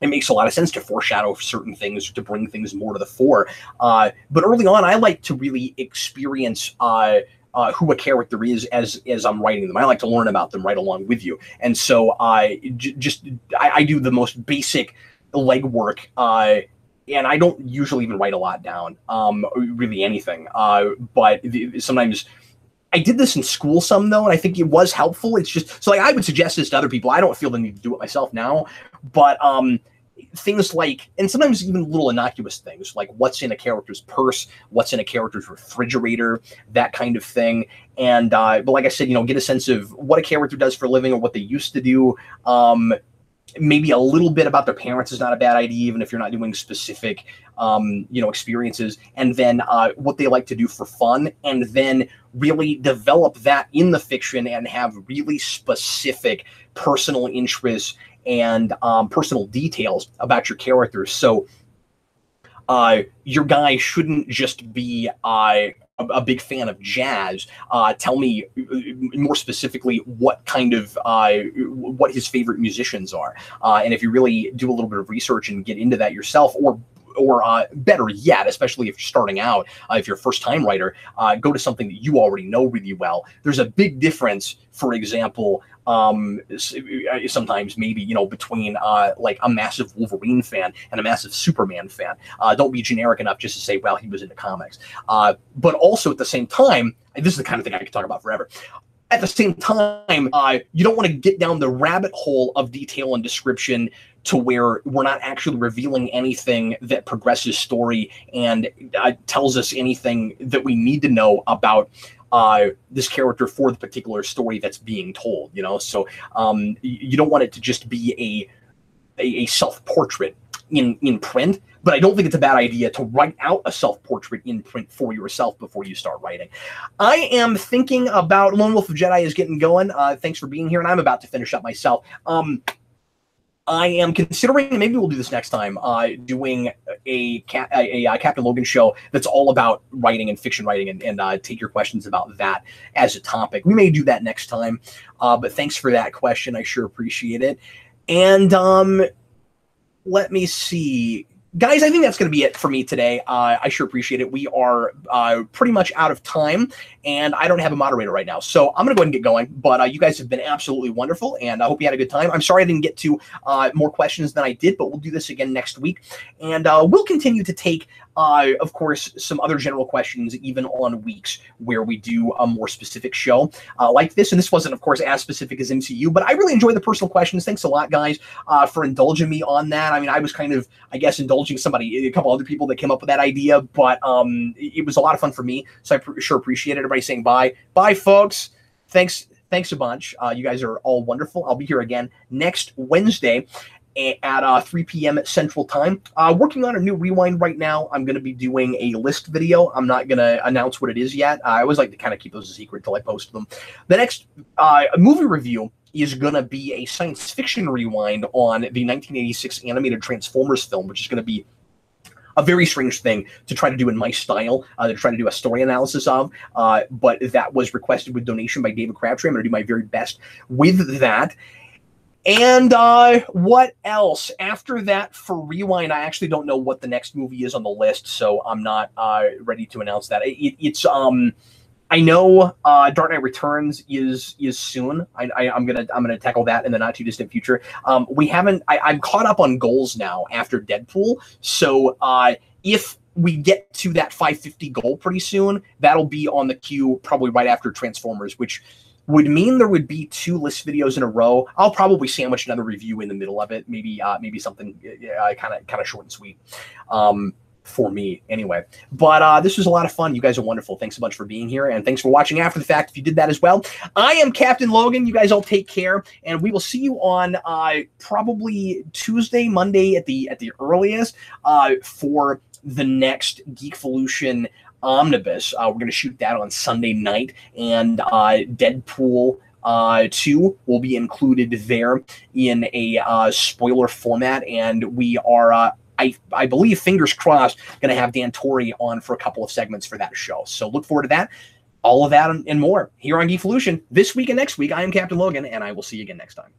it makes a lot of sense to foreshadow certain things, to bring things more to the fore. But early on, I like to really experience who a character is as I'm writing them. I like to learn about them right along with you. And so I do the most basic legwork, and I don't usually even write a lot down, really anything. But sometimes I did this in school some, though, and I think it was helpful. It's just, so like I would suggest this to other people. I don't feel the need to do it myself now, but things like, and sometimes even little innocuous things like what's in a character's purse, what's in a character's refrigerator, that kind of thing. And but like I said, get a sense of what a character does for a living or what they used to do. Maybe a little bit about their parents is not a bad idea, even if you're not doing specific, experiences. And then what they like to do for fun, and then really develop that in the fiction and have really specific personal interests and personal details about your characters. So your guy shouldn't just be a big fan of jazz. Tell me more specifically what kind of what his favorite musicians are, and if you really do a little bit of research and get into that yourself, or better yet, especially if you're starting out, if you're a first-time writer, go to something that you already know really well. There's a big difference, for example, sometimes maybe, between like a massive Wolverine fan and a massive Superman fan. Don't be generic enough just to say, well, he was into comics. But also at the same time, and this is the kind of thing I could talk about forever. At the same time, you don't want to get down the rabbit hole of detail and description to where we're not actually revealing anything that progresses story and tells us anything that we need to know about this character for the particular story that's being told. So you don't want it to just be a self-portrait in print. But I don't think it's a bad idea to write out a self-portrait in print for yourself before you start writing. I am thinking about Lone Wolf of Jedi is getting going. Thanks for being here, and I'm about to finish up myself. I am considering, maybe we'll do this next time, doing a Captain Logan show that's all about writing and fiction writing, and take your questions about that as a topic. We may do that next time, but thanks for that question. I sure appreciate it. And let me see. Guys, I think that's going to be it for me today. I sure appreciate it. We are pretty much out of time, and I don't have a moderator right now. So I'm going to go ahead and get going. But you guys have been absolutely wonderful, and I hope you had a good time. I'm sorry I didn't get to more questions than I did, but we'll do this again next week. And we'll continue to take, of course, some other general questions, even on weeks where we do a more specific show like this. And this wasn't, of course, as specific as MCU, but I really enjoy the personal questions. Thanks a lot, guys, for indulging me on that. I mean, I was kind of, I guess, indulging a couple other people that came up with that idea, but it was a lot of fun for me, so I sure appreciate it. Everybody saying bye folks. Thanks a bunch. You guys are all wonderful. I'll be here again next Wednesday at 3 p.m. Central Time. Working on a new rewind right now. I'm going to be doing a list video. I'm not going to announce what it is yet. I always like to kind of keep those a secret till I post them. The next movie review is going to be a science fiction rewind on the 1986 animated Transformers film, which is going to be a very strange thing to try to do in my style, to try to do a story analysis of, but that was requested with donation by David Crabtree. I'm going to do my very best with that. And what else? After that, for Rewind, I actually don't know what the next movie is on the list, so I'm not ready to announce that. It's I know Dark Knight Returns is soon. I'm gonna tackle that in the not too distant future. I'm caught up on goals now after Deadpool. So if we get to that 550 goal pretty soon, that'll be on the queue probably right after Transformers, which would mean there would be 2 list videos in a row. I'll probably sandwich another review in the middle of it. Maybe something kind of short and sweet. For me anyway, but this was a lot of fun. You guys are wonderful. Thanks so much for being here, and thanks for watching after the fact if you did that as well. I am Captain Logan. You guys all take care, and we will see you on probably Tuesday, Monday at the earliest for the next Geekvolution Omnibus. We're going to shoot that on Sunday night, and Deadpool 2 will be included there in a spoiler format, and we are I believe, fingers crossed, going to have Dan Torrey on for a couple of segments for that show. So look forward to that. All of that and more here on Geekvolution this week and next week. I am Captain Logan, and I will see you again next time.